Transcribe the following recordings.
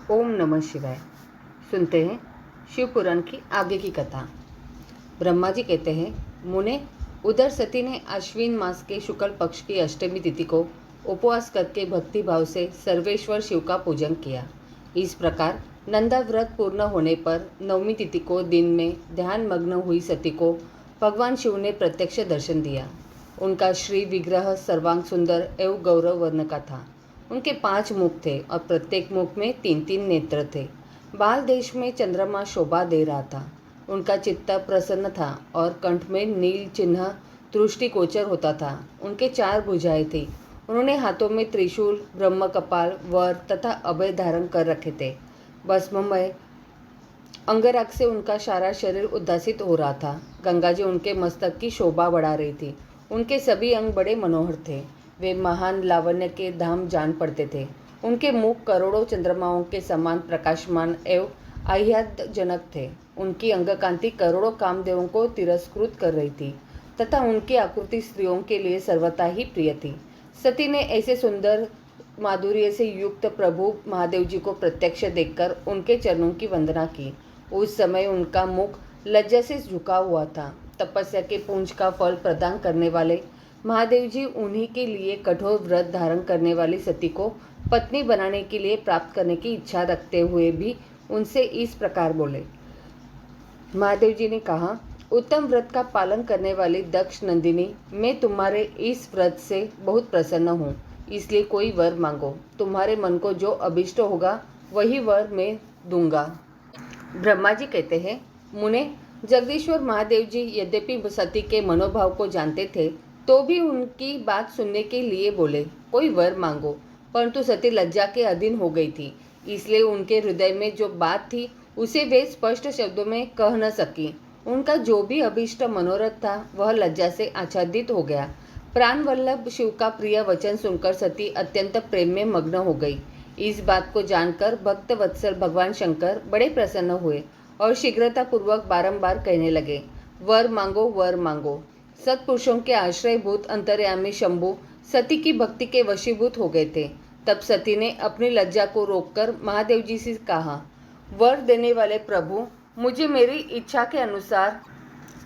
ओम नमः शिवाय। सुनते हैं शिव पुराण की आगे की कथा। ब्रह्मा जी कहते हैं, मुने, उधर सती ने अश्विन मास के शुक्ल पक्ष की अष्टमी तिथि को उपवास करके भक्ति भाव से सर्वेश्वर शिव का पूजन किया। इस प्रकार नंदा व्रत पूर्ण होने पर नवमी तिथि को दिन में ध्यान मग्न हुई सती को भगवान शिव ने प्रत्यक्ष दर्शन दिया। उनका श्री विग्रह सर्वांग सुंदर एवं गौरव वर्ण का था। उनके 5 मुख थे और प्रत्येक मुख में 3-3 नेत्र थे। बाल देश में चंद्रमा शोभा दे रहा था। उनका चित्त प्रसन्न था और कंठ में नील चिन्ह दृष्टिगोचर होता था। उनके 4 भुजाएं थी। उन्होंने हाथों में त्रिशूल, ब्रह्म कपाल, वर तथा अभय धारण कर रखे थे। भस्ममय अंगराग से उनका सारा शरीर उद्भासित हो रहा था। गंगा जी उनके मस्तक की शोभा बढ़ा रही थी। उनके सभी अंग बड़े मनोहर थे। वे महान लावण्य के धाम जान पड़ते थे। उनके मुख करोड़ों चंद्रमाओं के समान प्रकाशमान एवं आह्लादजनक थे। उनकी अंगकांति करोड़ों कामदेवों को तिरस्कृत कर रही थी तथा उनकी आकृति स्त्रियों के लिए सर्वथा ही प्रिय थी। सती ने ऐसे सुंदर माधुर्य से युक्त प्रभु महादेव जी को प्रत्यक्ष देखकर उनके चरणों की वंदना की। उस समय उनका मुख लज्जा से झुका हुआ था। तपस्या के पुंज का फल प्रदान करने वाले महादेव जी उन्हीं के लिए कठोर व्रत धारण करने वाली सती को पत्नी बनाने के लिए प्राप्त करने की इच्छा रखते हुए भी उनसे इस प्रकार बोले। महादेव जी ने कहा, उत्तम व्रत का पालन करने वाली दक्ष नंदिनी, मैं तुम्हारे इस व्रत से बहुत प्रसन्न हूँ, इसलिए कोई वर मांगो। तुम्हारे मन को जो अभिष्ट होगा वही वर मैं दूंगा। ब्रह्मा जी कहते हैं, मुने, जगदीश्वर महादेव जी यद्यपि सती के मनोभाव को जानते थे तो भी उनकी बात सुनने के लिए बोले, कोई वर मांगो। परंतु सती लज्जा के अधीन हो गई थी, इसलिए उनके हृदय में जो बात थी उसे वे स्पष्ट शब्दों में कह न सकी। उनका जो भी अभीष्ट मनोरथ था वह लज्जा से आच्छादित हो गया। प्राण वल्लभ शिव का प्रिय वचन सुनकर सती अत्यंत प्रेम में मग्न हो गई। इस बात को जानकर भक्त वत्सल भगवान शंकर बड़े प्रसन्न हुए और शीघ्रतापूर्वक बारंबार कहने लगे, वर मांगो, वर मांगो। सत्पुरुषों के आश्रयभूत अंतर्यामी शंभु सती की भक्ति के वशीभूत हो गए थे। तब सती ने अपनी लज्जा को रोककर महादेव जी से कहा, वर देने वाले प्रभु, मुझे मेरी इच्छा के अनुसार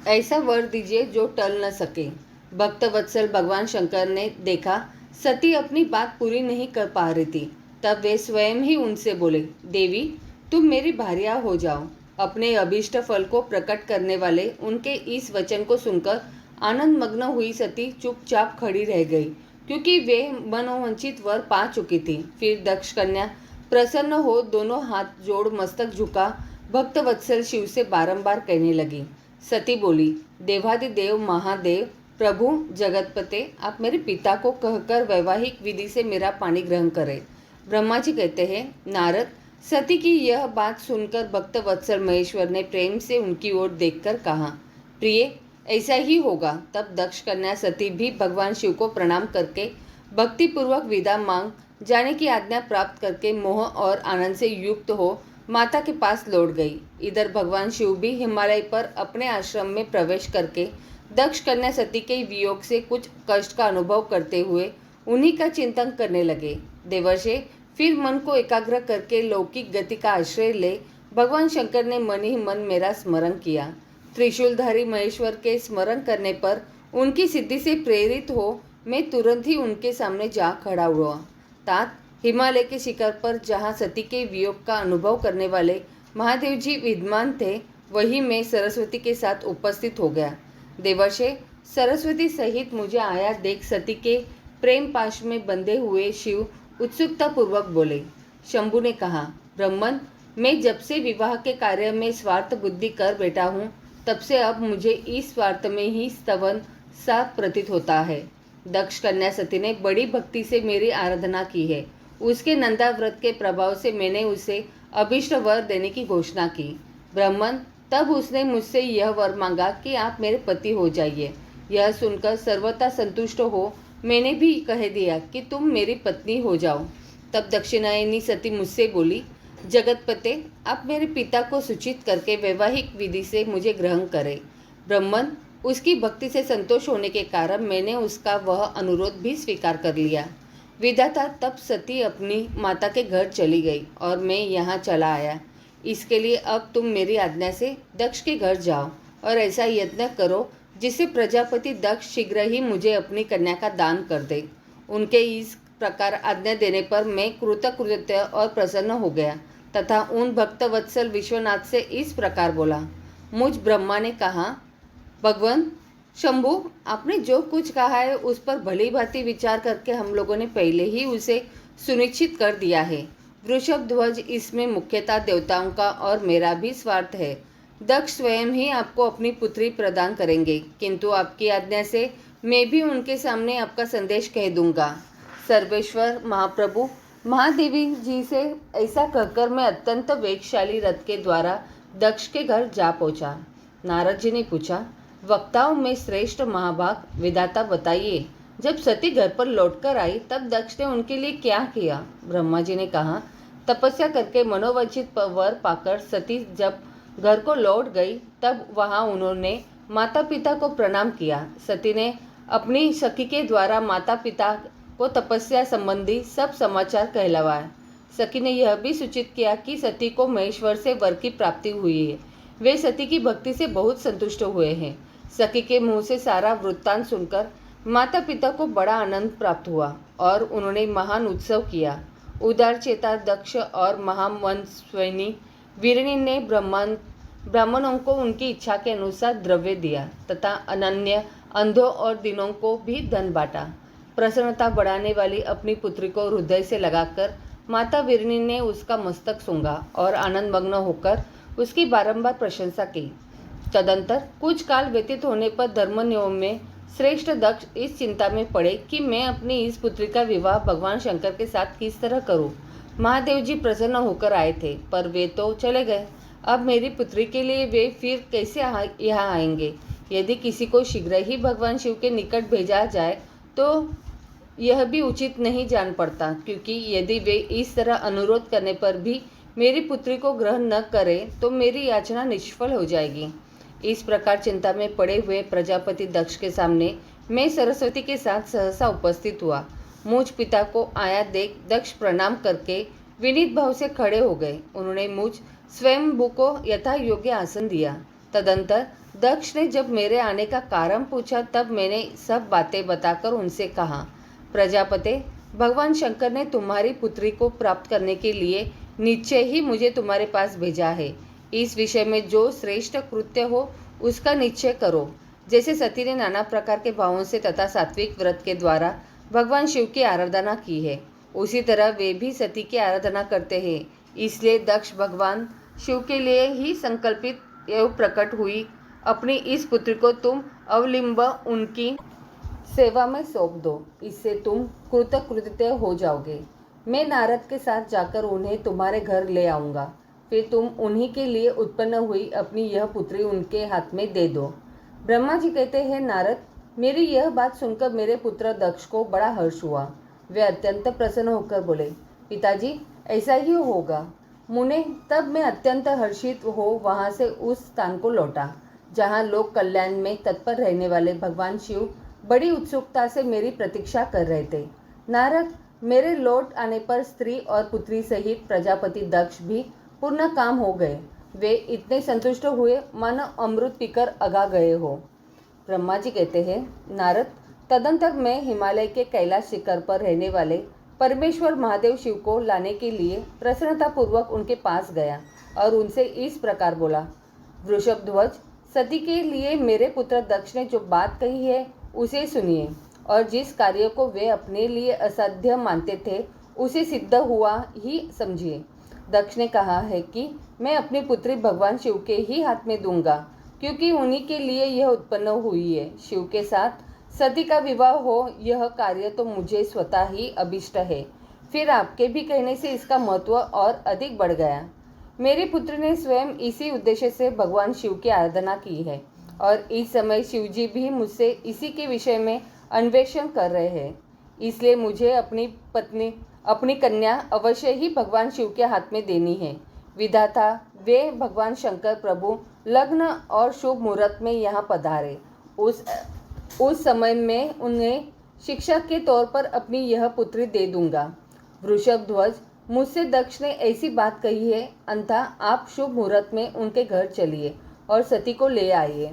ऐसा वर दीजिए जो टल न सके। भक्त वत्सल भगवान शंकर ने देखा सती अपनी बात पूरी नहीं कर पा रही थी। तब वे स्वयं ही उनसे बोले, देवी, तुम मेरी भार्या हो जाओ। अपने अभीष्ट फल को प्रकट करने वाले उनके इस वचन को सुनकर आनंद मग्न हुई सती चुपचाप खड़ी रह गई, क्योंकि वे मनोवांछित वर पा चुकी थी। फिर दक्ष कन्या प्रसन्न हो दोनों हाथ जोड़ मस्तक झुका भक्त वत्सल शिव से बारंबार कहने लगी। सती बोली, देवादिदेव महादेव, प्रभु जगतपते, आप मेरे पिता को कहकर वैवाहिक विधि से मेरा पानी ग्रहण करें। ब्रह्मा जी कहते हैं, नारद, सती की यह बात सुनकर भक्त वत्सल महेश्वर ने प्रेम से उनकी ओर देखकर कहा, प्रिय, ऐसा ही होगा। तब दक्ष कन्या सती भी भगवान शिव को प्रणाम करके भक्तिपूर्वक विदा मांग जाने की आज्ञा प्राप्त करके मोह और आनंद से युक्त हो माता के पास लौट गई। इधर भगवान शिव भी हिमालय पर अपने आश्रम में प्रवेश करके दक्ष कन्या सती के वियोग से कुछ कष्ट का अनुभव करते हुए उन्हीं का चिंतन करने लगे। देवर्षि फिर मन को एकाग्र करके लौकिक गति का आश्रय ले भगवान शंकर ने मन ही मन मेरा स्मरण किया। त्रिशूलधारी महेश्वर के स्मरण करने पर उनकी सिद्धि से प्रेरित हो मैं तुरंत ही उनके सामने जा खड़ा हुआ। तात हिमालय के शिखर पर जहाँ सती के वियोग का अनुभव करने वाले महादेव जी विद्यमान थे, वहीं मैं सरस्वती के साथ उपस्थित हो गया। देवर्षि, सरस्वती सहित मुझे आया देख सती के प्रेम पाश में बंधे हुए शिव उत्सुकता पूर्वक बोले। शंभु ने कहा, ब्रह्मन, मैं जब से विवाह के कार्य में स्वार्थ बुद्धि कर बैठा हूँ, तब से अब मुझे इस स्वार्थ में ही स्तवन सा प्रतीत होता है। दक्ष कन्या सती ने बड़ी भक्ति से मेरी आराधना की है। उसके नंदा व्रत के प्रभाव से मैंने उसे अभिष्ट वर देने की घोषणा की। ब्राह्मण, तब उसने मुझसे यह वर मांगा कि आप मेरे पति हो जाइए। यह सुनकर सर्वथा संतुष्ट हो मैंने भी कह दिया कि तुम मेरी पत्नी हो जाओ। तब दक्षिणायनी सती मुझसे बोली, जगतपते, आप मेरे पिता को सूचित करके वैवाहिक विधि से मुझे ग्रहण करें। ब्राह्मण, उसकी भक्ति से संतोष होने के कारण मैंने उसका वह अनुरोध भी स्वीकार कर लिया। विधाता, तब सती अपनी माता के घर चली गई और मैं यहाँ चला आया। इसके लिए अब तुम मेरी आज्ञा से दक्ष के घर जाओ और ऐसा यत्न करो जिससे प्रजापति दक्ष शीघ्र ही मुझे अपनी कन्या का दान कर दे। उनके इस प्रकार आज्ञा देने पर मैं कृतकृत्य और प्रसन्न हो गया तथा उन भक्तवत्सल विश्वनाथ से इस प्रकार बोला। मुझ ब्रह्मा ने कहा, भगवान शंभु, आपने जो कुछ कहा है उस पर भली भांति विचार करके हम लोगों ने पहले ही उसे सुनिश्चित कर दिया है। वृषभ ध्वज, इसमें मुख्यतः देवताओं का और मेरा भी स्वार्थ है। दक्ष स्वयं ही आपको अपनी पुत्री प्रदान करेंगे, किंतु आपकी आज्ञा से मैं भी उनके सामने आपका संदेश कह दूंगा। सर्वेश्वर महाप्रभु महादेवी जी से ऐसा कहकर मैं अत्यंत वेगशाली रथ के द्वारा दक्ष के घर जा पहुंचा। नारद जी ने पूछा, वक्ताओं में श्रेष्ठ महाभाग विधाता बताइए, जब सती घर पर लौटकर आई तब दक्ष ने उनके लिए क्या किया? ब्रह्मा जी ने कहा, तपस्या करके मनोवांछित वर पाकर सती जब घर को लौट गई तब वहां उन्होंने माता पिता को प्रणाम किया। सती ने अपनी सखी के द्वारा माता पिता को तपस्या संबंधी सब समाचार कहलवाया। सखी ने यह भी सूचित किया कि सती को महेश्वर से वर की प्राप्ति हुई है। वे सती की भक्ति से बहुत संतुष्ट हुए हैं। सखी के मुंह से सारा वृत्तांत सुनकर माता पिता को बड़ा आनंद प्राप्त हुआ और उन्होंने महान उत्सव किया। उदार चेता दक्ष और महामनस्विनी वीरणी ने ब्राह्मणों को उनकी इच्छा के अनुसार द्रव्य दिया तथा अनन्य अंधों और दीनों को भी धन बांटा। प्रसन्नता बढ़ाने वाली अपनी पुत्री को हृदय से लगाकर माता वीरणी ने उसका मस्तक सूंघा और आनंद मग्न होकर उसकी बारंबार प्रशंसा की। तदंतर कुछ काल व्यतीत होने पर धर्मनियम में श्रेष्ठ दक्ष इस चिंता में पड़े कि मैं अपनी इस पुत्री का विवाह भगवान शंकर के साथ किस तरह करूं। महादेव जी प्रसन्न होकर आए थे, पर वे तो चले गए। अब मेरी पुत्री के लिए वे फिर कैसे यहाँ आएंगे? यदि किसी को शीघ्र ही भगवान शिव के निकट भेजा जाए तो यह भी उचित नहीं जान पड़ता, क्योंकि यदि वे इस तरह अनुरोध करने पर भी मेरी पुत्री को ग्रहण न करें तो मेरी याचना निष्फल हो जाएगी। इस प्रकार चिंता में पड़े हुए प्रजापति दक्ष के सामने मैं सरस्वती के साथ सहसा उपस्थित हुआ। मुझ पिता को आया देख दक्ष प्रणाम करके विनीत भाव से खड़े हो गए। उन्होंने मुझ स्वयंभू को यथा योग्य आसन दिया। तदंतर दक्ष ने जब मेरे आने का कारण पूछा तब मैंने सब बातें बताकर उनसे कहा, प्रजापते, भगवान शंकर ने तुम्हारी पुत्री को प्राप्त करने के लिए निश्चय ही मुझे तुम्हारे पास भेजा है। इस विषय में जो श्रेष्ठ कृत्य हो उसका निश्चय करो। जैसे सती ने नाना प्रकार के भावों से तथा सात्विक व्रत के द्वारा भगवान शिव की आराधना की है, उसी तरह वे भी सती की आराधना करते हैं। इसलिए दक्ष भगवान शिव के लिए ही संकल्पित एवं प्रकट हुई अपनी इस पुत्री को तुम अवलिंब उनकी सेवा में सौंप दो, इससे तुम कृतकृत्य हो जाओगे। मैं नारद के साथ जाकर उन्हें तुम्हारे घर ले आऊँगा, फिर तुम उन्हीं के लिए उत्पन्न हुई अपनी यह पुत्री उनके हाथ में दे दो। ब्रह्मा जी कहते हैं, नारद, मेरी यह बात सुनकर मेरे पुत्र दक्ष को बड़ा हर्ष हुआ। वे अत्यंत प्रसन्न होकर बोले, पिताजी, ऐसा ही होगा। मुने, तब मैं अत्यंत हर्षित हो वहाँ से उस स्थान को लौटा जहाँ लोक कल्याण में तत्पर रहने वाले भगवान शिव बड़ी उत्सुकता से मेरी प्रतीक्षा कर रहे थे। नारद, मेरे लौट आने पर स्त्री और पुत्री सहित प्रजापति दक्ष भी पूर्ण काम हो गए। वे इतने संतुष्ट हुए मानो अमृत पीकर अगा गए हो। ब्रह्मा जी कहते हैं, नारद, तदंतर मैं हिमालय के कैलाश शिखर पर रहने वाले परमेश्वर महादेव शिव को लाने के लिए प्रसन्नतापूर्वक उनके पास गया और उनसे इस प्रकार बोला, वृषभ ध्वज, सती के लिए मेरे पुत्र दक्ष ने जो बात कही है उसे सुनिए और जिस कार्य को वे अपने लिए असाध्य मानते थे उसे सिद्ध हुआ ही समझिए। दक्ष ने कहा है कि मैं अपनी पुत्री भगवान शिव के ही हाथ में दूंगा, क्योंकि उन्हीं के लिए यह उत्पन्न हुई है। शिव के साथ सती का विवाह हो यह कार्य तो मुझे स्वतः ही अभिष्ट है, फिर आपके भी कहने से इसका महत्व और अधिक बढ़ गया। मेरी पुत्री ने स्वयं इसी उद्देश्य से भगवान शिव की आराधना की है और इस समय शिव जी भी मुझसे इसी के विषय में अन्वेषण कर रहे हैं। इसलिए मुझे अपनी कन्या अवश्य ही भगवान शिव के हाथ में देनी है। विधाता, वे भगवान शंकर प्रभु लग्न और शुभ मुहूर्त में यहाँ पधारे। उस समय में उन्हें शिक्षा के तौर पर अपनी यह पुत्री दे दूंगा। वृषभध्वज, मुझसे दक्ष ने ऐसी बात कही है, अन्यथा आप शुभ मुहूर्त में उनके घर चलिए और सती को ले आइए।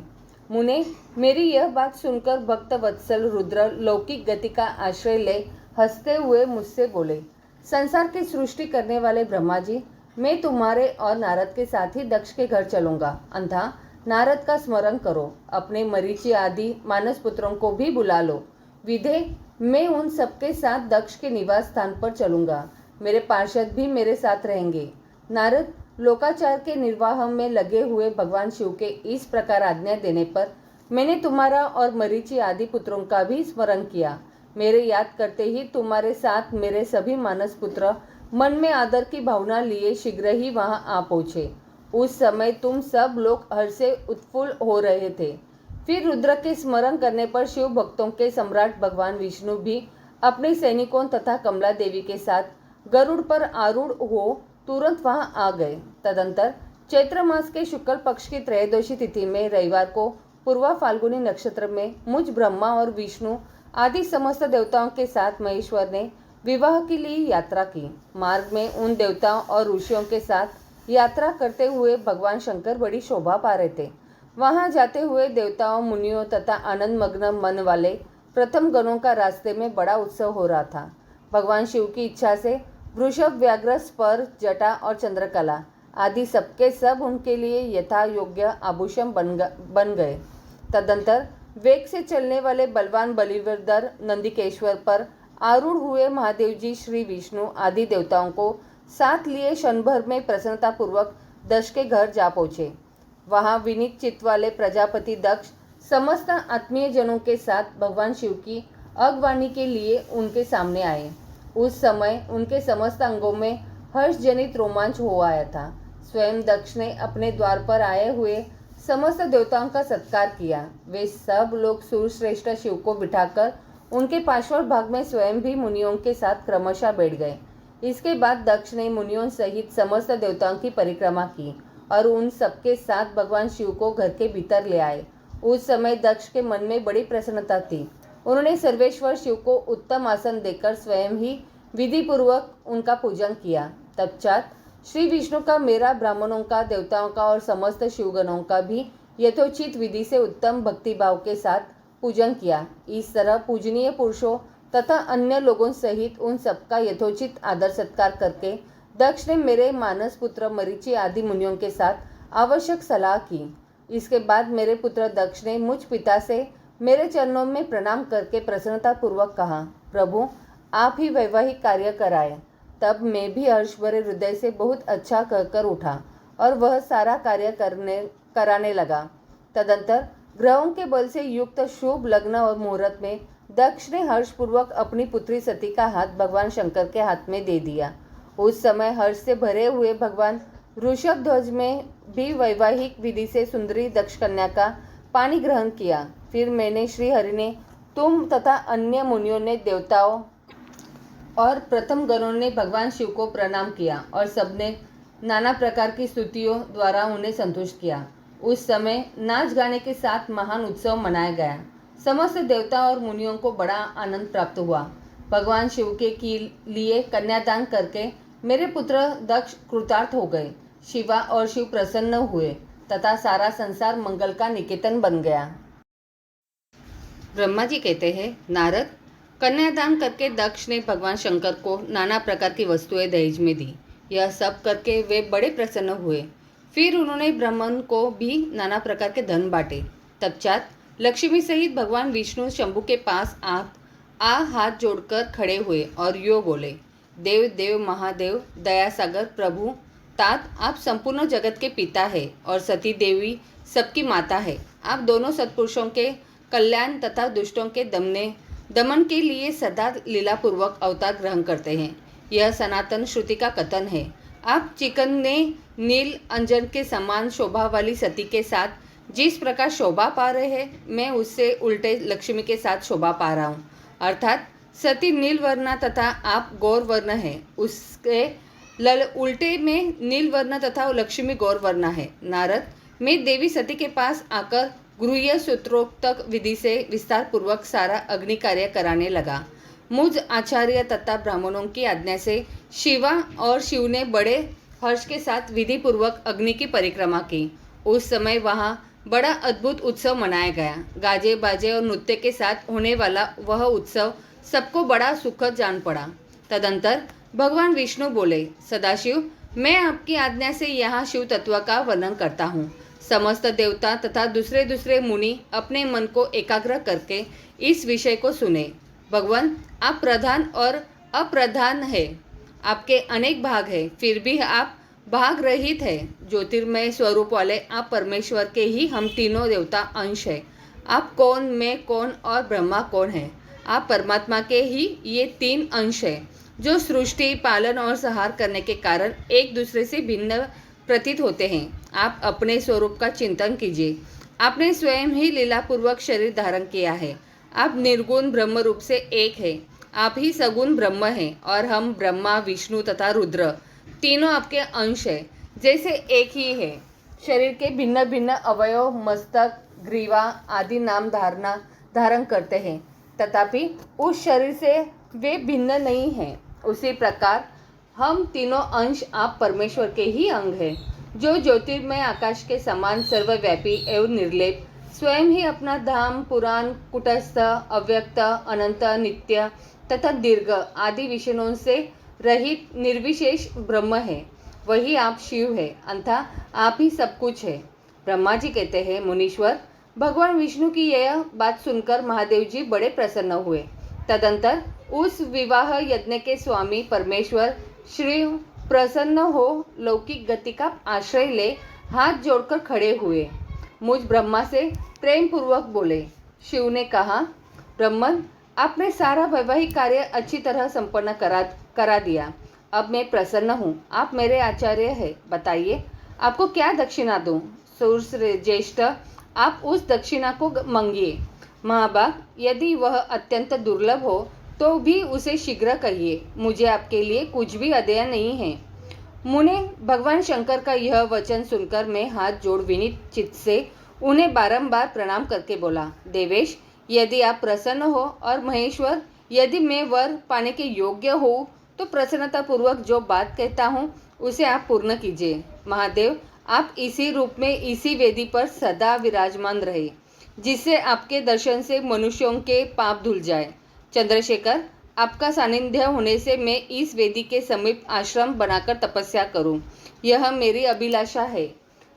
मुने, मेरी यह बात सुनकर भक्त वत्सल रुद्र लौकिक गति का आश्रय ले हंसते हुए मुझसे बोले, संसार की सृष्टि करने वाले ब्रह्मा जी, मैं तुम्हारे और नारद के साथ ही दक्ष के घर चलूंगा, अन्यथा नारद का स्मरण करो, अपने मरीचि आदि मानस पुत्रों को भी बुला लो। विधे, मैं उन सबके साथ दक्ष के निवास स्थान पर चलूंगा, मेरे पार्षद भी मेरे साथ रहेंगे। नारद, लोकाचार के निर्वाह में लगे हुए भगवान शिव के इस प्रकार आज्ञा देने पर मैंने तुम्हारा और मरीचि आदि पुत्रों का भी स्मरण किया। मेरे याद करते ही तुम्हारे साथ मेरे सभी मानस पुत्र मन में आदर की भावना लिए शीघ्र ही वहां आ पहुंचे। उस समय तुम सब लोग हर्ष से उत्फुल्ल हो रहे थे। फिर रुद्र के स्मरण करने पर शिव भक्तों के सम्राट भगवान विष्णु भी अपने सैनिकों तथा कमला देवी के साथ गरुड़ पर आरूढ़ हो तुरंत वहां आ गए। तदंतर चैत्र मास के शुक्ल पक्ष की त्रयोदशी तिथि में रविवार को पूर्वा फाल्गुनी नक्षत्र में मुझ ब्रह्मा और विष्णु आदि समस्त देवताओं के साथ महेश्वर ने विवाह के लिए यात्रा की। मार्ग में उन देवताओं और ऋषियों के साथ यात्रा करते हुए भगवान शंकर बड़ी शोभा पा रहे थे। वहां जाते हुए देवताओं, मुनियों तथा आनंद मग्न मन वाले प्रथम गणों का रास्ते में बड़ा उत्सव हो रहा था। भगवान शिव की इच्छा से वृषभ, व्याघ्र, स्पर, जटा और चंद्रकला आदि सबके सब उनके लिए यथा योग्य आभूषण बन गए। तदंतर वेग से चलने वाले बलवान बलिवर्धर नंदिकेश्वर पर आरूढ़ हुए महादेव जी श्री विष्णु आदि देवताओं को साथ लिए क्षण भर में प्रसन्नतापूर्वक दक्ष के घर जा पहुँचे। वहां विनीत चित्त वाले प्रजापति दक्ष समस्त आत्मीय जनों के साथ भगवान शिव की अगवानी के लिए उनके सामने आए। उस समय उनके समस्त अंगों में हर्ष जनित रोमांच हो आया था। स्वयं दक्ष ने अपने द्वार पर आए हुए समस्त देवताओं का सत्कार किया। वे सब लोग सूरश्रेष्ठ शिव को बिठाकर उनके पार्श्व भाग में स्वयं भी मुनियों के साथ क्रमशः बैठ गए। इसके बाद दक्ष ने मुनियों सहित समस्त देवताओं की परिक्रमा की और उन सबके साथ भगवान शिव को घर के भीतर ले आए। उस समय दक्ष के मन में बड़ी प्रसन्नता थी। उन्होंने सर्वेश्वर शिव को उत्तम आसन देकर स्वयं ही विधि पूर्वक उनका पूजन किया। तत्पश्चात श्री विष्णु का, मेरा, ब्राह्मणों का, देवताओं का और समस्त शिवगणों का भी यथोचित विधि से उत्तम भक्तिभाव के साथ पूजन किया। इस तरह पूजनीय पुरुषों तथा अन्य लोगों सहित उन सबका यथोचित आदर सत्कार करके दक्ष ने मेरे मानस पुत्र मरीचि आदि मुनियों के साथ आवश्यक सलाह की। इसके बाद मेरे पुत्र दक्ष ने मुझ पिता से मेरे चरणों में प्रणाम करके प्रसन्नतापूर्वक कहा, प्रभु आप ही वैवाहिक कार्य कराए। तब मैं भी हर्ष भरे हृदय से बहुत अच्छा कहकर उठा और वह सारा कार्य कराने लगा। तदंतर ग्रहों के बल से युक्त शुभ लग्न और मुहूर्त में दक्ष ने हर्षपूर्वक अपनी पुत्री सती का हाथ भगवान शंकर के हाथ में दे दिया। उस समय हर्ष से भरे हुए भगवान वृषभध्वज में भी वैवाहिक विधि से सुंदरी दक्ष कन्या का पानी ग्रहण किया। फिर मैंने श्री हरि ने, तुम तथा अन्य मुनियों ने, देवताओं और प्रथम गणों ने भगवान शिव को प्रणाम किया और सबने नाना प्रकार की स्तुतियों द्वारा उन्हें संतुष्ट किया। उस समय नाच गाने के साथ महान उत्सव मनाया गया। समस्त देवता और मुनियों को बड़ा आनंद प्राप्त हुआ। भगवान शिव के लिए कन्यादान करके मेरे पुत्र दक्ष कृतार्थ हो गए। शिवा और शिव प्रसन्न हुए तथा सारा संसार मंगल का निकेतन बन गया। ब्रह्मा जी कहते हैं, नारद, कन्यादान करके दक्ष ने भगवान शंकर को नाना प्रकार की वस्तुएं दहेज में दी। यह सब करके वे बड़े प्रसन्न हुए। फिर उन्होंने ब्राह्मण को भी नाना प्रकार के धन बांटे। तत्पश्चात लक्ष्मी सहित भगवान विष्णु शंभु के पास हाथ जोड़कर खड़े हुए और यो बोले, देव देव महादेव, दया सागर प्रभु, तात आप संपूर्ण जगत के पिता है और सती देवी सबकी माता है। आप दोनों सत्पुरुषों के कल्याण तथा दुष्टों के दमन के लिए सदा लीलापूर्वक अवतार ग्रहण करते हैं। यह सनातन श्रुति का कथन है। आप चिकने नील अंजन के समान शोभा वाली सती के साथ जिस प्रकार शोभा पा रहे हैं, मैं उससे उल्टे लक्ष्मी के साथ शोभा पा रहा हूँ। अर्थात सती नील वर्ण तथा आप गौर वर्ण है, उसके उल्टे में नील वर्ण तथा लक्ष्मी गौर वर्ण है। नारद, मैं देवी सती के पास आकर गृह्य सूत्रोक्त विधि से विस्तार पूर्वक सारा अग्नि कार्य कराने लगा। मुझ आचार्य तथा ब्राह्मणों की आज्ञा से शिवा और शिव ने बड़े हर्ष के साथ विधि पूर्वक अग्नि की परिक्रमा की। उस समय वहाँ बड़ा अद्भुत उत्सव मनाया गया। गाजे बाजे और नृत्य के साथ होने वाला वह उत्सव सबको बड़ा सुखद जान पड़ा। तदंतर भगवान विष्णु बोले, सदाशिव, मैं आपकी आज्ञा से यहाँ शिव तत्व का वर्णन करता हूँ। समस्त देवता तथा दूसरे दूसरे मुनि अपने मन को एकाग्र करके इस विषय को सुने। भगवान, आप प्रधान और अप्रधान है, आपके अनेक भाग है, फिर भी आप भाग रहित है। ज्योतिर्मय स्वरूप वाले आप परमेश्वर के ही हम तीनों देवता अंश है। आप कौन, मैं कौन और ब्रह्मा कौन है? आप परमात्मा के ही ये तीन अंश है जो सृष्टि, पालन और संहार करने के कारण एक दूसरे से भिन्न प्रतीत होते हैं। आप अपने स्वरूप का चिंतन कीजिए। आपने स्वयं ही लीलापूर्वक शरीर धारण किया है। आप निर्गुण ब्रह्म रूप से एक है। आप ही सगुण ब्रह्म हैं और हम ब्रह्मा, विष्णु तथा रुद्र तीनों आपके अंश है, जैसे एक ही है। शरीर के भिन्न भिन्न अवयव, मस्तक, ग्रीवा आदि नाम धारण करते हैं, तथापि उस शरीर से वे भिन्न नहीं हैं। उसी प्रकार हम तीनों अंश आप परमेश्वर के ही अंग हैं, जो ज्योतिर्मय आकाश के समान सर्वव्यापी एवं निर्लेप, स्वयं ही अपना धाम, पुराण, कुटस्थ, अव्यक्त, अनंत, नित्य तथा दीर्घ आदि विषयों से रहित निर्विशेष ब्रह्म है। वही आप शिव है, अतः आप ही सब कुछ है। ब्रह्मा जी कहते हैं, मुनीश्वर, भगवान विष्णु की यह बात सुनकर महादेव जी बड़े प्रसन्न हुए। तदंतर उस विवाह यज्ञ के स्वामी परमेश्वर श्री प्रसन्न हो लौकिक गति का आश्रय ले हाथ जोड़कर खड़े हुए। मुझ ब्रह्मा से प्रेम पूर्वक बोले। शिव ने कहा, ब्रह्मन, आपने सारा वैवाहिक कार्य अच्छी तरह संपन्न करा दिया। अब मैं प्रसन्न हूँ। आप मेरे आचार्य हैं। बताइए, आपको क्या दक्षिणा दूँ? सूर्य ज्येष्ठ, आप उस दक्षिणा को मांगिए। महाभाग, यदि वह अत्यंत दुर्लभ हो तो भी उसे शीघ्र कहिए। मुझे आपके लिए कुछ भी अदेय नहीं है। मुने भगवान शंकर का यह वचन सुनकर मैं हाथ जोड़ विनीत चित्त से उन्हें बारंबार प्रणाम करके बोला, देवेश, यदि आप प्रसन्न हो और महेश्वर, यदि मैं वर पाने के योग्य हूँ तो प्रसन्नतापूर्वक जो बात कहता हूँ उसे आप पूर्ण कीजिए। महादेव, आप इसी रूप में इसी वेदी पर सदा विराजमान रहे, जिससे आपके दर्शन से मनुष्यों के पाप धुल जाए। चंद्रशेखर, आपका सानिध्य होने से मैं इस वेदी के समीप आश्रम बनाकर तपस्या करूं, यह मेरी अभिलाषा है।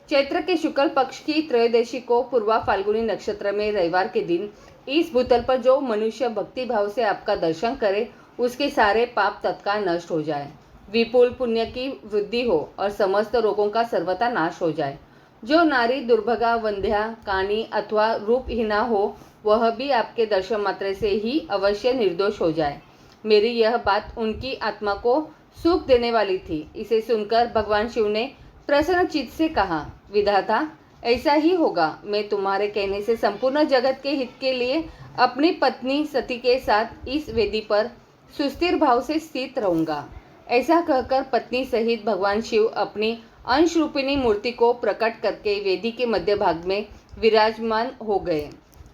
चैत्र के शुक्ल पक्ष की त्रयोदशी को पूर्वा फाल्गुनी नक्षत्र में रविवार के दिन इस भूतल पर जो मनुष्य भक्ति भाव से आपका दर्शन करे, उसके सारे पाप तत्काल नष्ट हो जाए, विपुल पुण्य की वृद्धि हो और समस्त रोगों का सर्वथा नाश हो जाए। जो नारी दुर्भगा, वंध्या, कानी अथवा रूपहीना हो, वह भी आपके दर्शन मात्र से ही अवश्य निर्दोष हो जाए। मेरी यह बात उनकी आत्मा को सुख देने वाली थी। इसे सुनकर भगवान शिव ने प्रसन्न चित्त से कहा, विधाता, ऐसा ही होगा। मैं तुम्हारे कहने से संपूर्ण जगत के हित के लिए अपनी पत्नी सती के साथ इस वेदी पर सुस्थिर भाव से स्थित रहूंगा। ऐसा कहकर पत्नी सहित भगवान शिव अपनी अंश रूपिणी मूर्ति को प्रकट करके वेदी के मध्य भाग में विराजमान हो गए।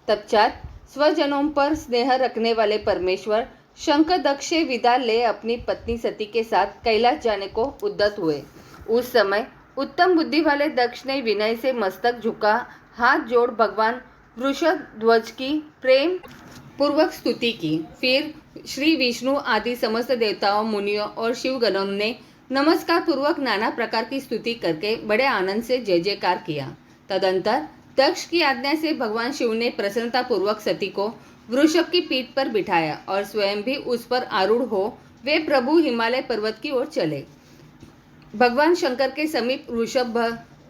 तत्पश्चात स्वजनों पर स्नेह रखने वाले परमेश्वर शंखदक्ष से विदा ले अपनी पत्नी सती के साथ कैलाश जाने को उद्यत हुए। उस समय उत्तम बुद्धि वाले दक्ष ने विनय से मस्तक झुका हाथ जोड़ भगवान वृषध्वज की प्रेम पूर्वक स्तुति की। फिर श्री विष्णु आदि समस्त देवताओं, मुनियों और शिवगणों ने नमस्कार पूर्वक नाना प्रकार की स्तुति करके बड़े आनंद से जय जयकार किया। तदंतर दक्ष की आज्ञा से भगवान शिव ने प्रसन्नता पूर्वक सती को वृषभ की पीठ पर बिठाया और स्वयं भी उस पर आरूढ़ हो वे प्रभु हिमालय पर्वत की ओर चले। भगवान शंकर के समीप वृषभ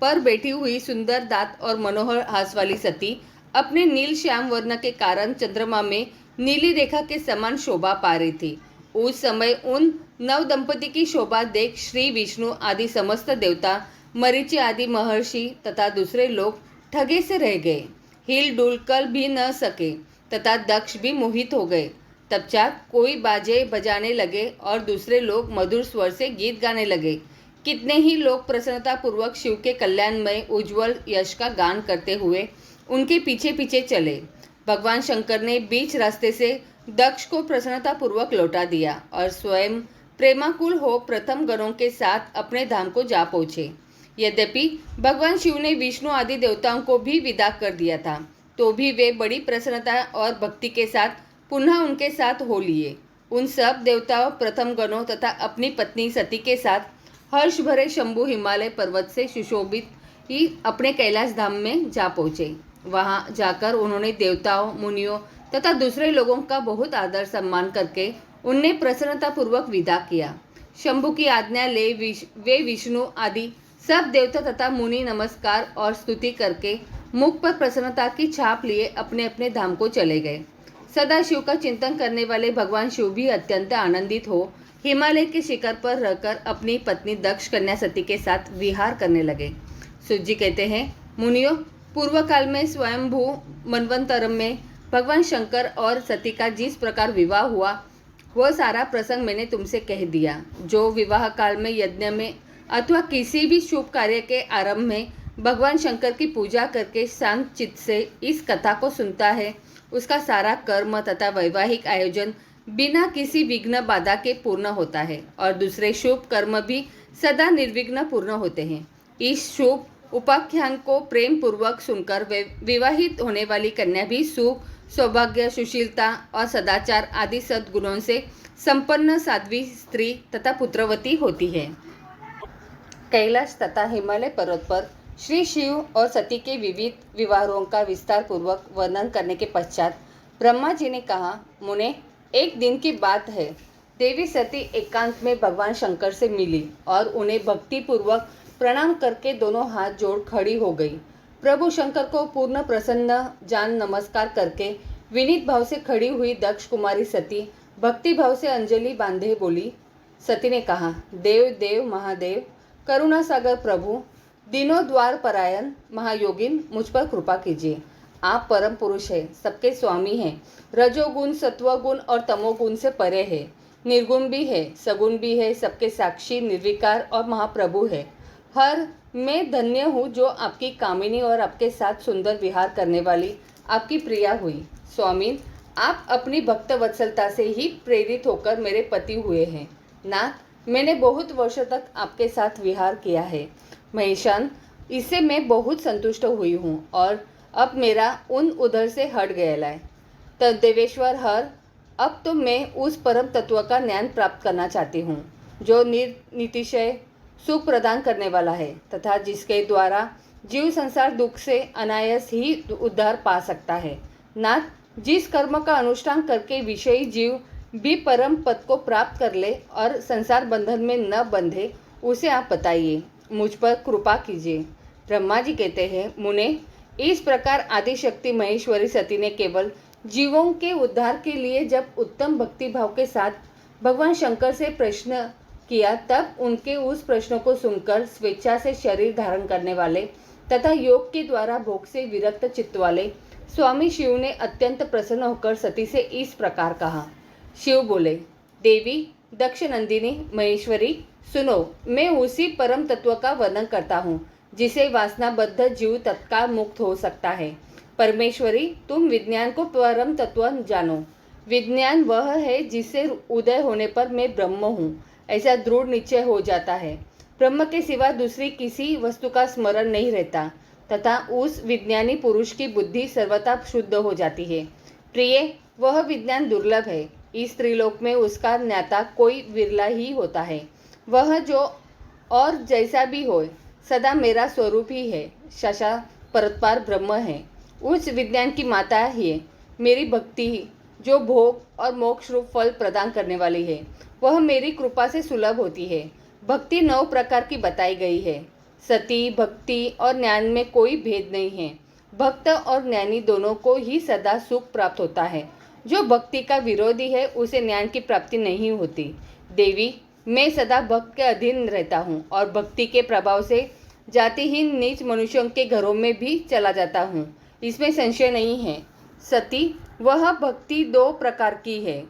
पर बैठी हुई सुंदर दांत और मनोहर हास वाली सती अपने नील श्याम वर्ण के कारण चंद्रमा में नीली रेखा के समान शोभा पा रही थी। उस समय उन नव दंपति की शोभा देख श्री विष्णु आदि समस्त देवता, मरीचि आदि महर्षि तथा दूसरे लोग ठगे से रह गए, हिल डुल कर भी न सके तथा दक्ष भी मोहित हो गए। तत्पश्चात कोई बाजे बजाने लगे और दूसरे लोग मधुर स्वर से गीत गाने लगे। कितने ही लोग प्रसन्नता पूर्वक शिव के कल्याणमय उज्ज्वल यश का गान करते हुए उनके पीछे पीछे चले। भगवान शंकर ने बीच रास्ते से दक्ष को प्रसन्नतापूर्वक लौटा दिया और स्वयं प्रेमाकुल हो प्रथम गणों के साथ अपने धाम को जा पहुँचे। यद्यपि भगवान शिव ने विष्णु आदि देवताओं को भी विदा कर दिया था, तो भी वे बड़ी प्रसन्नता और भक्ति के साथ पुनः उनके साथ हो लिए। उन सब देवताओं, प्रथम गणों तथा अपनी पत्नी सती के साथ हर्ष भरे शंभु हिमालय पर्वत से सुशोभित ही अपने कैलाश धाम में जा पहुँचे। वहाँ जाकर उन्होंने देवताओं, मुनियों तथा दूसरे लोगों का बहुत आदर सम्मान करके उनने प्रसन्नतापूर्वक विदा किया। शंभु की आज्ञा ले वे विष्णु आदि सब देवता तथा मुनि नमस्कार और स्तुति करके मुख पर प्रसन्नता की छाप लिए अपने अपने धाम को चले गए। सदा शिव का चिंतन करने वाले भगवान शिव भी अत्यंत आनंदित हो हिमालय के शिखर पर रहकर अपनी पत्नी दक्ष कन्या सती के साथ विहार करने लगे। सूत जी कहते हैं, मुनियों, पूर्व काल में स्वयंभू मनवंतरम में भगवान शंकर और सती का जिस प्रकार विवाह हुआ वह सारा प्रसंग मैंने तुमसे कह दिया। जो विवाह काल में यज्ञ में अथवा किसी भी शुभ कार्य के आरंभ में भगवान शंकर की पूजा करके शांत चित्त से इस कथा को सुनता है, उसका सारा कर्म तथा वैवाहिक आयोजन बिना किसी विघ्न बाधा के पूर्ण होता है और दूसरे शुभ कर्म भी सदा निर्विघ्न पूर्ण होते हैं। इस शुभ उपाख्यान को प्रेम पूर्वक सुनकर विवाहित होने वाली कन्या भी सुख, सौभाग्य, सुशीलता और सदाचार आदि सद्गुणों से संपन्न साध्वी स्त्री तथा पुत्रवती होती है। कैलाश तथा हिमालय पर्वत पर श्री शिव और सती के विविध विवाहों का विस्तार पूर्वक वर्णन करने के पश्चात ब्रह्मा जी ने कहा, मुने, एक दिन की बात है, देवी सती एकांत में भगवान शंकर से मिली और उन्हें भक्ति पूर्वक प्रणाम करके दोनों हाथ जोड़ खड़ी हो गई। प्रभु शंकर को पूर्ण प्रसन्न जान नमस्कार करके विनीत भाव से खड़ी हुई दक्ष कुमारी सती भक्ति भाव से अंजलि बांधे बोली। सती ने कहा, देव देव महादेव, करुणा सागर प्रभु, दीनों द्वार परायण महायोगिन, मुझ पर कृपा कीजिए। आप परम पुरुष है, सबके स्वामी हैं, रजोगुण, सत्वगुण और तमोगुण से परे है, निर्गुण भी है, सगुण भी है, सबके साक्षी, निर्विकार और महाप्रभु है। हर मैं धन्य हूँ जो आपकी कामिनी और आपके साथ सुंदर विहार करने वाली आपकी प्रिया हुई। स्वामी, आप अपनी भक्त वत्सलता से ही प्रेरित होकर मेरे पति हुए हैं। नाथ, मैंने बहुत वर्षों तक आपके साथ विहार किया है। महेशान, इससे मैं बहुत संतुष्ट हुई हूँ और अब मेरा उन उधर से हट गया है। तदेवेश्वर हर, अब तो मैं उस परम तत्व का ज्ञान प्राप्त करना चाहती हूँ जो नितिशय सुख प्रदान करने वाला है तथा जिसके द्वारा जीव संसार दुख से अनायास ही उद्धार पा सकता है। नाथ, जिस कर्म का अनुष्ठान करके विषयी जीव भी परम पद को प्राप्त कर ले और संसार बंधन में न बंधे, उसे आप बताइए, मुझ पर कृपा कीजिए। ब्रह्मा जी कहते हैं, मुने, इस प्रकार आदिशक्ति महेश्वरी सती ने केवल जीवों के उद्धार के लिए जब उत्तम भक्ति भाव के साथ भगवान शंकर से प्रश्न किया, तब उनके उस प्रश्न को सुनकर स्वेच्छा से शरीर धारण करने वाले तथा योग के द्वारा भोग से विरक्त चित्त वाले स्वामी शिव ने अत्यंत प्रसन्न होकर सती से इस प्रकार कहा। शिव बोले, देवी दक्ष नंदिनी महेश्वरी, सुनो, मैं उसी परम तत्व का वर्णन करता हूँ जिसे वासनाबद्ध जीव तत्काल मुक्त हो सकता है। परमेश्वरी, तुम विज्ञान को परम तत्व जानो। विज्ञान वह है जिससे उदय होने पर मैं ब्रह्म हूँ ऐसा दृढ़ निश्चय हो जाता है। ब्रह्म के सिवा दूसरी किसी वस्तु का स्मरण नहीं रहता तथा उस विज्ञानी पुरुष की बुद्धि सर्वथा शुद्ध हो जाती है। प्रिय, वह विज्ञान दुर्लभ है। इस त्रिलोक में उसका ज्ञाता कोई विरला ही होता है। वह जो और जैसा भी हो, सदा मेरा स्वरूप ही है, शशा परतपार ब्रह्म है। उस विज्ञान की माता ही मेरी भक्ति जो भोग और मोक्ष रूप फल प्रदान करने वाली है, वह मेरी कृपा से सुलभ होती है। भक्ति 9 प्रकार की बताई गई है। सती, भक्ति और ज्ञान में कोई भेद नहीं है। भक्त और ज्ञानी दोनों को ही सदा सुख प्राप्त होता है। जो भक्ति का विरोधी है उसे ज्ञान की प्राप्ति नहीं होती। देवी, मैं सदा भक्त के अधीन रहता हूँ और भक्ति के प्रभाव से जातिहीन नीच मनुष्यों के घरों में भी चला जाता हूँ, इसमें संशय नहीं है। सती, वह भक्ति 2 प्रकार की है,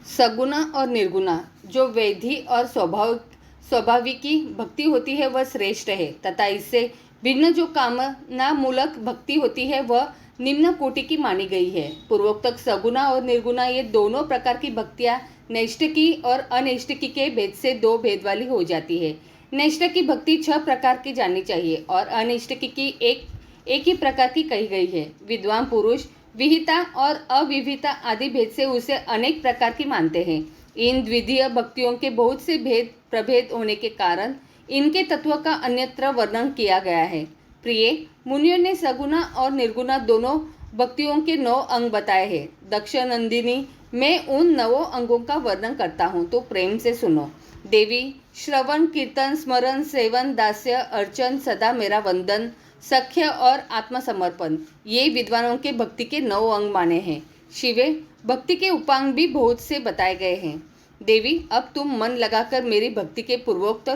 सगुना और निर्गुणा। जो वैधि और स्वाभाविकी भक्ति होती है वह श्रेष्ठ है तथा इससे भिन्न जो कामना मूलक भक्ति होती है वह निम्न कोटि की मानी गई है। पूर्वोक्त सगुना और निर्गुणा ये दोनों प्रकार की भक्तियाँ नैष्ठिकी और अनैष्ठिकी के भेद से दो भेद वाली हो जाती है। नैष्ठिक की भक्ति 6 प्रकार की जाननी चाहिए और अनैष्ठिकी की एक ही प्रकार की कही गई है। विद्वान पुरुष विहिता और अविहिता आदि भेद से उसे अनेक प्रकार की मानते हैं। इन द्वितीय भक्तियों के बहुत से भेद प्रभेद होने के कारण इनके तत्व का अन्यत्र वर्णन किया गया है। प्रिय मुनियों ने सगुना और निर्गुणा दोनों भक्तियों के 9 अंग बताए हैं। दक्ष नंदिनी मैं उन 9 अंगों का वर्णन करता हूँ, तो प्रेम से सुनो। देवी, श्रवण, कीर्तन, स्मरण, सेवन, दास्य, अर्चन, सदा मेरा वंदन, सख्य और आत्मसमर्पण ये विद्वानों के भक्ति के 9 अंग माने हैं। शिवे, भक्ति के उपांग भी बहुत से बताए गए हैं। देवी, अब तुम मन लगाकर मेरी भक्ति के पूर्वोक्त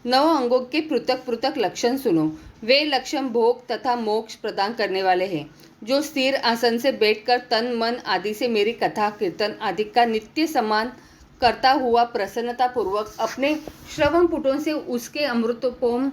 9 अंगों के पृथक पृथक लक्षण सुनो। वे लक्षण भोग तथा मोक्ष प्रदान करने वाले हैं। जो स्थिर आसन से बैठकर तन मन आदि से मेरी कथा कीर्तन आदि का नित्य सम्मान करता हुआ प्रसन्नता पूर्वक अपने श्रवण पुटों से उसके अमृतोपम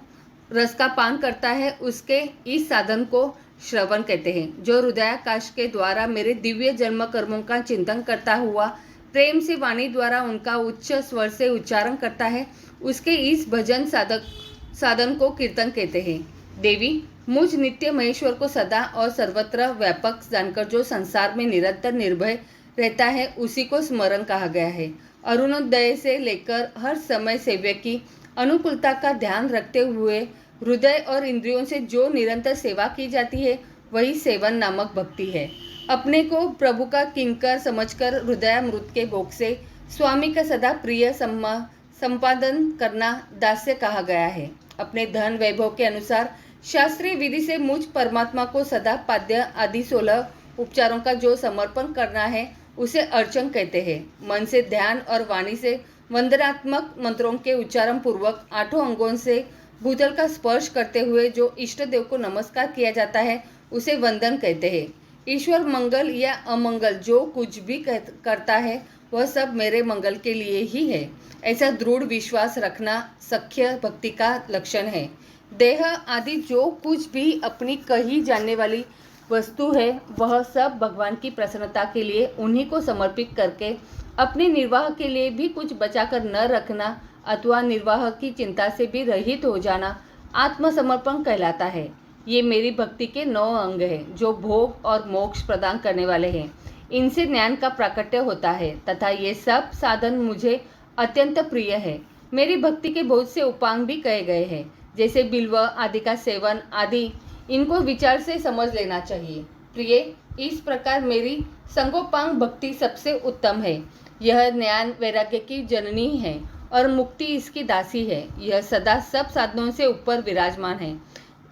रस का पान करता है, उसके इस साधन को श्रवण कहते हैं। जो हृदयाकाश के द्वारा मेरे दिव्य जन्म कर्मों का चिंतन करता हुआ प्रेम से वाणी द्वारा उनका उच्च स्वर से उच्चारण करता है, उसके इस भजन साधन को कीर्तन कहते हैं। देवी, मुझ नित्य महेश्वर को सदा और सर्वत्र व्यापक जानकर जो संसार में निरंतर निर्भय रहता है, उसी को स्मरण कहा गया है। अरुणोदय से लेकर हर समय सेव्य की अनुकूलता का ध्यान रखते हुए हृदय और इंद्रियों से जो निरंतर सेवा की जाती है, वही सेवन नामक भक्ति है। अपने को प्रभु का किंकर समझकर हृदयामृत के भोग से स्वामी का सदा प्रिय संपादन करना दास्य कहा गया है। अपने धन वैभव के अनुसार शास्त्रीय विधि से मुझ परमात्मा को सदा पाद्य आदि 16 उपचारों का जो समर्पण करना है, उसे अर्चन कहते हैं। मन से ध्यान और वाणी से वंदनात्मक मंत्रों के उच्चारण पूर्वक 8 अंगों से भूतल का स्पर्श करते हुए जो इष्ट देव को नमस्कार किया जाता है, उसे वंदन कहते हैं। ईश्वर मंगल या अमंगल जो कुछ भी करता है, वह सब मेरे मंगल के लिए ही है, ऐसा दृढ़ विश्वास रखना सख्य भक्ति का लक्षण है। देह आदि जो कुछ भी अपनी कही जाने वाली वस्तु है, वह सब भगवान की प्रसन्नता के लिए उन्हीं को समर्पित करके अपने निर्वाह के लिए भी कुछ बचाकर न रखना अथवा निर्वाह की चिंता से भी रहित हो जाना आत्मसमर्पण कहलाता है। ये मेरी भक्ति के 9 अंग हैं, जो भोग और मोक्ष प्रदान करने वाले हैं। इनसे ज्ञान का प्राकट्य होता है तथा ये सब साधन मुझे अत्यंत प्रिय है। मेरी भक्ति के बहुत से उपांग भी कहे गए हैं, जैसे बिल्व आदि का सेवन आदि। इनको विचार से समझ लेना चाहिए। प्रिय, इस प्रकार मेरी संगोपांग भक्ति सबसे उत्तम है। यह ज्ञान वैराग्य की जननी है और मुक्ति इसकी दासी है। यह सदा सब साधनों से ऊपर विराजमान है।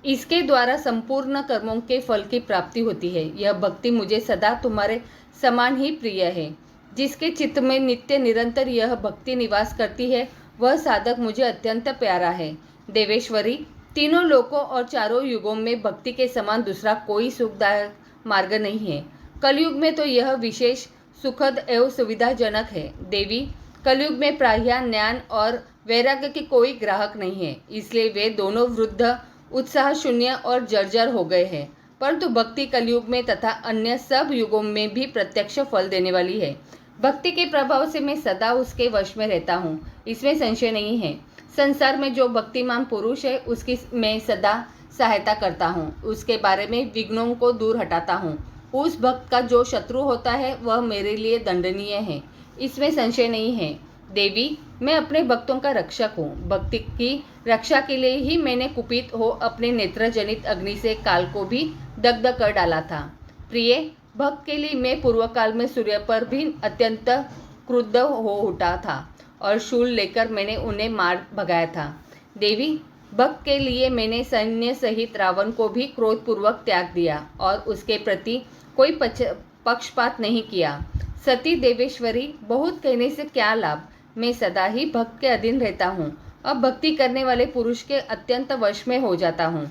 इसके द्वारा संपूर्ण कर्मों के फल की प्राप्ति होती है। यह भक्ति मुझे सदा तुम्हारे समान ही प्रिय है। जिसके चित्त में नित्य निरंतर यह भक्ति निवास करती है, वह साधक मुझे अत्यंत प्यारा है। देवेश्वरी, तीनों लोकों और चारों युगों में भक्ति के समान दूसरा कोई सुखदायक मार्ग नहीं है। कलयुग में तो यह विशेष सुखद एवं सुविधाजनक है। देवी, कलयुग में प्रायः ज्ञान और वैराग्य के कोई ग्राहक नहीं है, इसलिए वे दोनों वृद्ध उत्साह शून्य और जर्जर हो गए हैं। परंतु भक्ति कलयुग में तथा अन्य सब युगों में भी प्रत्यक्ष फल देने वाली है। भक्ति के प्रभाव से मैं सदा उसके वश में रहता हूँ, इसमें संशय नहीं है। संसार में जो भक्तिमान पुरुष है, उसकी मैं सदा सहायता करता हूँ, उसके बारे में विघ्नों को दूर हटाता हूँ। उस भक्त का जो शत्रु होता है, वह मेरे लिए दंडनीय है, इसमें संशय नहीं है। देवी, मैं अपने भक्तों का रक्षक हूँ। भक्ति की रक्षा के लिए ही मैंने कुपित हो अपने नेत्र जनित अग्नि से काल को भी दग्ध कर डाला था। प्रिय, भक्त के लिए मैं पूर्व काल में सूर्य पर भी अत्यंत क्रुद्ध हो उठा था और शूल लेकर मैंने उन्हें मार भगाया था। देवी, भक्त के लिए मैंने सैन्य सहित रावण को भी क्रोधपूर्वक त्याग दिया और उसके प्रति कोई पक्षपात नहीं किया। सती देवेश्वरी, बहुत कहने से क्या लाभ, मैं सदा ही भक्त के अधीन रहता हूँ। अब भक्ति करने वाले पुरुष के अत्यंत वश में हो जाता हूँ।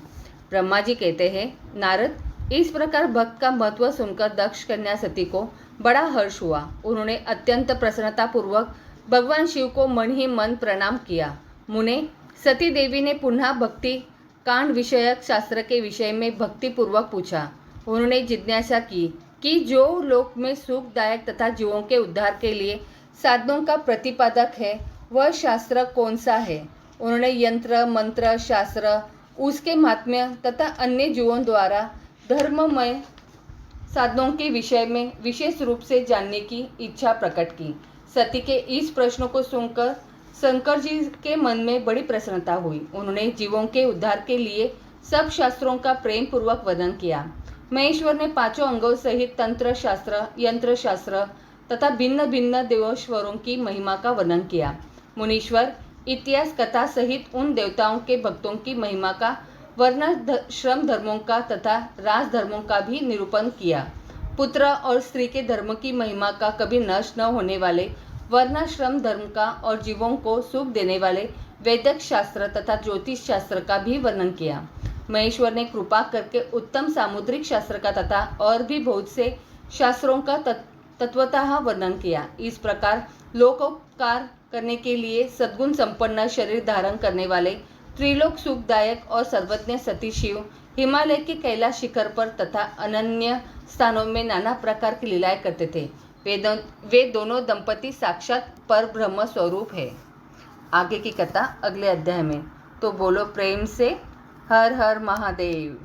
ब्रह्मा जी कहते हैं, नारद, इस प्रकार भक्त का महत्व सुनकर दक्ष कन्या सती को बड़ा हर्ष हुआ। उन्होंने अत्यंत प्रसन्नता पूर्वक भगवान शिव को मन ही मन प्रणाम किया। मुने, सती देवी ने पुनः भक्ति कांड विषयक शास्त्र के विषय में भक्तिपूर्वक पूछा। उन्होंने जिज्ञासा की कि जो लोक में सुखदायक तथा जीवों के उद्धार के लिए साधनों का प्रतिपादक है वह शास्त्र कौन सा है। उन्होंने यंत्र मंत्र शास्त्र उसके महात्म्य तथा अन्य जीवों द्वारा धर्ममय साधनों के विषय में विशेष रूप से जानने की इच्छा प्रकट की। सती के इस प्रश्न को सुनकर शंकर जी के मन में बड़ी प्रसन्नता हुई। उन्होंने जीवों के उद्धार के लिए सब शास्त्रों का प्रेम पूर्वक वर्णन किया। महेश्वर ने पांचों अंगों सहित तंत्र शास्त्र, यंत्र शास्त्र तथा भिन्न भिन्न देवेश्वरों की महिमा का वर्णन किया। मुनीश्वर इतिहास कथा सहित उन देवताओं के भक्तों की महिमा का वर्ण श्रम धर्मों का तथा राज धर्मों का भी निरूपण किया। पुत्र और स्त्री के धर्म की महिमा का कभी नष्ट न होने वाले वर्णाश्रम धर्म का और जीवों को सुख देने वाले वैदिक शास्त्र तथा ज्योतिष शास्त्र का भी वर्णन किया। महेश्वर ने कृपा करके उत्तम सामुद्रिक शास्त्र का तथा और भी बहुत से शास्त्रों का तत्वतः वर्णन किया। इस प्रकार लोकोपकार करने के लिए सद्गुण संपन्न शरीर धारण करने वाले त्रिलोक सुखदायक और सर्वज्ञ सती शिव हिमालय के कैलाश शिखर पर तथा अनन्य स्थानों में नाना प्रकार की लीलाएं करते थे। वे दोनों दंपति साक्षात पर ब्रह्म स्वरूप है। आगे की कथा अगले अध्याय में। तो बोलो प्रेम से हर हर महादेव।